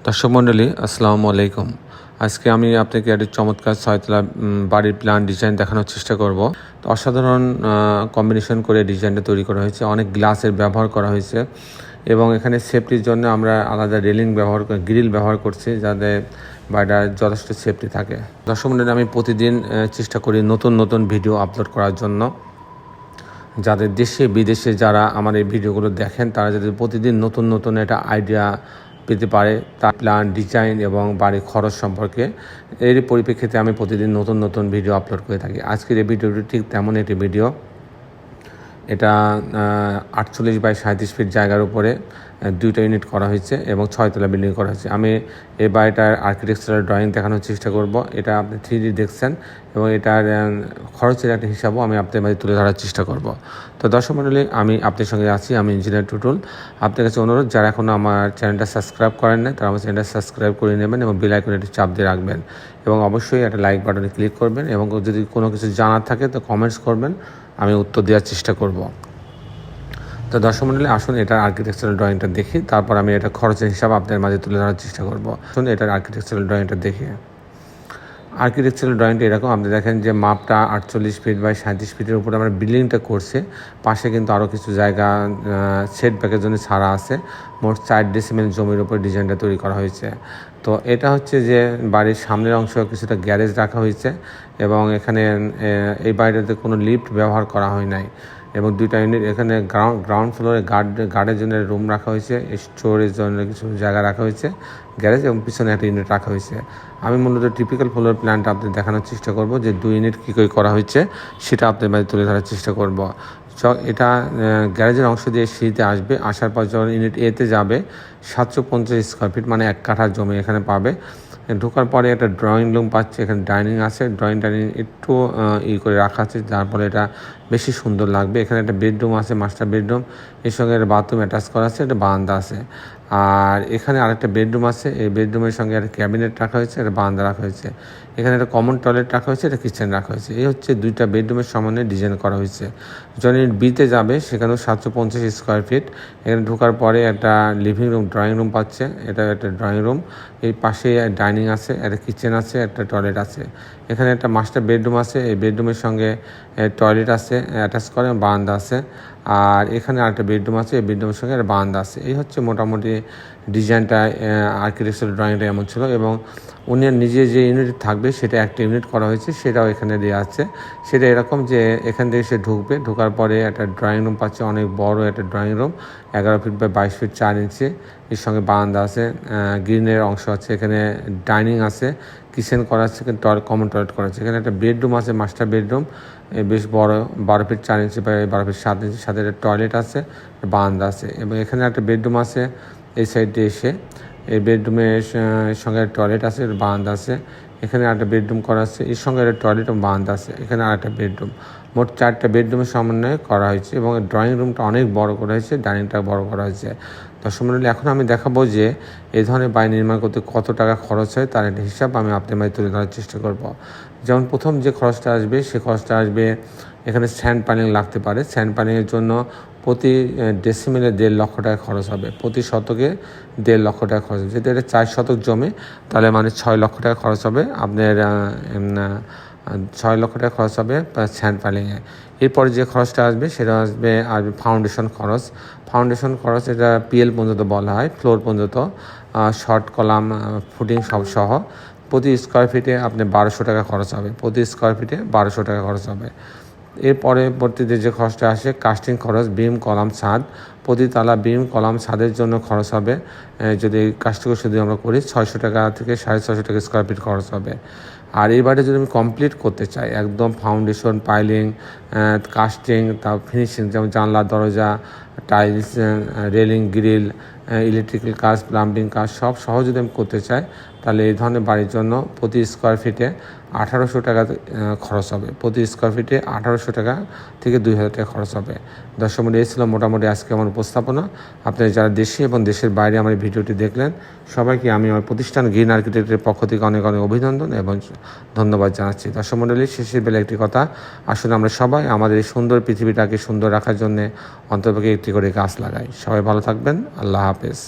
দর্শক মণ্ডলী আসসালামু আলাইকুম। আজকে আমি আপনাকে একটি চমৎকার ছয়তলা বাড়ির প্ল্যান ডিজাইন দেখানোর চেষ্টা করব। তো অসাধারণ কম্বিনেশন করে ডিজাইনটা তৈরি করা হয়েছে, অনেক গ্লাসের ব্যবহার করা হয়েছে এবং এখানে সেফটির জন্য আমরা আলাদা রেলিং ব্যবহার করে গ্রিল ব্যবহার করছি যাতে বাড়িটা যথেষ্ট সেফটি থাকে। দর্শক মণ্ডলী, আমি প্রতিদিন চেষ্টা করি নতুন নতুন ভিডিও আপলোড করার জন্য, যাদের দেশে বিদেশে যারা আমার এই ভিডিওগুলো দেখেন তারা যাতে প্রতিদিন নতুন নতুন একটা আইডিয়া পেতে পারে তার প্ল্যান ডিজাইন এবং বাড়ির খরচ সম্পর্কে। এর পরিপ্রেক্ষিতে আমি প্রতিদিন নতুন নতুন ভিডিও আপলোড করে থাকি। আজকের এই ভিডিওটি ঠিক তেমন একটি ভিডিও। এটা 48 বাই 37 ফিট জায়গার উপরে দুইটা ইউনিট করা হয়েছে এবং 6তলা বিল্ডিং করা হয়েছে। আমি এই বাড়িটার আর্কিটেকচারাল ড্রয়িং দেখানোর চেষ্টা করব। এটা আপনি 3D দেখছেন এবং এটার খরচের একটা হিসাবও আমি আপনাদের মাঝে তুলে ধরার চেষ্টা করব। তো দর্শক মণ্ডলী, আমি আপনার সঙ্গে আছি, আমি ইঞ্জিনিয়ার টুটুল। আপনার কাছে অনুরোধ, যারা এখনও আমার চ্যানেলটা সাবস্ক্রাইব করেন না তারা আমার চ্যানেলটা সাবস্ক্রাইব করে নেবেন এবং বেল আইকনে একটি চাপ দিয়ে রাখবেন এবং অবশ্যই একটা লাইক বাটনে ক্লিক করবেন এবং যদি কোনো কিছু জানার থাকে তো কমেন্টস করবেন, আমি উত্তর দেওয়ার চেষ্টা করব। তো দর্শক মণ্ডলী, আসুন এটার আর্কিটেকচারাল ড্রয়িংটা দেখি, তারপর আমি এটা খরচের হিসাব আপনাদের মাঝে তুলে ধরার চেষ্টা করব। আসুন এটার আর্কিটেকচারাল ড্রয়িংটা দেখি। আর্কিটেকচারাল ড্রয়িংটা এরকম, আপনি দেখেন যে মাপটা 48 ফিট বাই 37 ফিটের উপরে আমরা বিল্ডিংটা করছে। পাশে কিন্তু আরও কিছু জায়গা সেট ব্যাকের জন্য ছাড়া আছে। মোট 4 ডেসিমেল জমির উপর ডিজাইনটা তৈরি করা হয়েছে। তো এটা হচ্ছে যে বাড়ির সামনের অংশ কিছুটা গ্যারেজ রাখা হয়েছে এবং এখানে এই বাড়িটাতে কোনো লিফট ব্যবহার করা হয় নাই এবং দুইটা ইউনিট এখানে গ্রাউন্ড ফ্লোরে গার্ডের জন্য রুম রাখা হয়েছে, স্টোরেজ জন্য কিছু জায়গা রাখা হয়েছে, গ্যারেজ এবং পিছনে একটা ইউনিট রাখা হয়েছে। আমি মূলত টিপিক্যাল ফ্লোর প্ল্যানটা আপনাদের দেখানোর চেষ্টা করব, যে 2 ইউনিট কী করে করা হয়েছে সেটা আপনাদের মাঝে তুলে ধরার চেষ্টা করব। এটা গ্যারেজের অংশ দিয়ে সিঁড়িতে আসবে, আসার পর যখন ইউনিট এতে যাবে 750 স্কোয়ার ফিট মানে 1 কাঠা জমি এখানে পাবে। ঢোকার পরে একটা ড্রয়িং রুম পাচ্ছে, এখানে ডাইনিং আছে, ডাইনিং একটু করে রাখা আছে যার ফলে এটা বেশি সুন্দর লাগবে। এখানে একটা বেডরুম আছে, মাস্টার বেডরুম, এর সঙ্গে একটা বাথরুম অ্যাটাচ করা আছে, একটা বারান্দা আছে। আর এখানে আরেকটা বেডরুম আছে, এই বেডরুমের সঙ্গে একটা ক্যাবিনেট রাখা হয়েছে, একটা বারান্দা রাখা হয়েছে। এখানে একটা কমন টয়লেট রাখা হয়েছে, একটা কিচেন রাখা হয়েছে। এই হচ্ছে 2টা বেডরুমের সমন্বয়ে ডিজাইন করা হয়েছে। যখন বিতে যাবে সেখানেও 750 স্কোয়ার ফিট। এখানে ঢোকার পরে একটা লিভিং রুম ড্রয়িং রুম পাচ্ছে, এটা একটা ড্রয়িং রুম, এই পাশে ডাইনিং আছে, একটা কিচেন আছে, একটা টয়লেট আছে। এখানে একটা মাস্টার বেডরুম আছে, এই বেডরুমের সঙ্গে টয়লেট আছে অ্যাটাচ করে, বারান্দা আছে। আর এখানে আরেকটা বেডরুম আছে, এই বেডরুমের সঙ্গে একটা বারান্দা আছে। এই হচ্ছে মোটামুটি ডিজাইনটা, আর্কিটেকচারাল ড্রয়িংটা এমন ছিল এবং উনি নিজে যে ইউনিট থাকবে সেটা একটা ইউনিট করা হয়েছে, সেটাও এখানে দেওয়া আছে। সেটা এরকম যে এখান থেকে সে ঢুকবে, ঢোকার পরে একটা ড্রয়িং রুম পাচ্ছে, অনেক বড় একটা drawing room, 11 feet by 22 feet 4 inch. এর সঙ্গে বারান্দা আছে, গ্রিনের অংশ আছে, এখানে ডাইনিং আছে, কিচেন করা আছে, কমন টয়লেট করা আছে। এখানে একটা বেডরুম আছে, মাস্টার বেডরুম, বেশ বড়, 12 ফিট 4 ইঞ্চি বাই 12 ফিট 7 ইঞ্চি, সাথে একটা টয়লেট আছে, বারান্দা আছে এবং এখানে একটা বেডরুম আছে এই সাইডে এসে। এই বেডরুমের সঙ্গে টয়লেট আছে, বারান্দা আছে। এখানে একটা বেডরুম করা আছে, এর সঙ্গে একটা টয়লেট এবং বারান্দা আছে। এখানে আরেকটা বেডরুম, মোট 4টা বেডরুমের সমন্বয়ে করা হয়েছে এবং ড্রয়িং রুমটা অনেক বড় করা হয়েছে, ডাইনিংটা বড় করা হয়েছে। দর্শক মণ্ডলী, এখন আমি দেখাবো যে এই ধরনের বাড়ি নির্মাণ করতে কত টাকা খরচ হয় তার একটা হিসাব আমি আপনাদের মাঝে তুলে ধরার চেষ্টা করব। যেমন প্রথম যে খরচটা আসবে সে খরচটা আসবে, এখানে স্যান্ড পানিং লাগতে পারে। স্যান্ড পানিংয়ের জন্য প্রতি ডেসিমেলে 1.5 লক্ষ টাকা খরচ হবে, প্রতি শতকে 1.5 লক্ষ টাকা খরচ হবে। যদি এটা 4 শতক জমি তাহলে মানে 6 লক্ষ টাকা খরচ হবে আপনার, 6 লক্ষ টাকা খরচ হবে স্যান্ড পানিংয়ে। এরপরে যে খরচটা আসবে সেটা আসবে ফাউন্ডেশন খরচ। ফাউন্ডেশন খরচ এটা পিএল পর্যন্ত বলা হয়, ফ্লোর পর্যন্ত, শর্ট কলাম ফুটিং সব সহ প্রতি স্কোয়ার ফিটে আপনি 1200 টাকা খরচ হবে, প্রতি স্কোয়ার ফিটে 1200 টাকা খরচ হবে। এর পরবর্তীতে যে খরচটা আসে কাস্টিং খরচ, বিম কলাম ছাদ, প্রতি তালা বিম কলাম ছাদের জন্য খরচ হবে, যদি কাজটুকু শুধু আমরা করি 600 টাকা থেকে 650 টাকা স্কোয়ার ফিট খরচ হবে। আর এই বাড়িটা যদি আমি কমপ্লিট করতে চাই একদম ফাউন্ডেশন, পাইলিং, কাস্টিং, তারপর ফিনিশিং, যেমন জানলা দরজা, টাইলস, রেলিং, গ্রিল, ইলেকট্রিক্যাল কাজ, প্লাম্বিং কাজ সব সহ যদি আমি করতে চাই তাহলে এই ধরনের বাড়ির জন্য প্রতি স্কোয়ার ফিটে 1800 টাকা খরচ হবে, প্রতি স্কোয়ার ফিটে 1800 টাকা থেকে 2000 টাকা খরচ হবে। দর্শক মণ্ডলী, এই ছিল মোটামুটি আজকে আমার উপস্থাপনা। আপনারা যারা দেশে এবং দেশের বাইরে আমার এই ভিডিওটি দেখলেন সবাইকে আমি আমার প্রতিষ্ঠান গ্রিন আর্কিটেক্টের পক্ষ থেকে অনেক অনেক অভিনন্দন এবং ধন্যবাদ জানাচ্ছি। দর্শক মণ্ডলী, শেষের বেলা একটি কথা, আসলে আমরা সবাই আমাদের এই সুন্দর পৃথিবীটাকে সুন্দর রাখার জন্যে অন্ততপক্ষে একটি করে গাছ লাগাই। সবাই ভালো থাকবেন, আল্লাহ হাফেজ।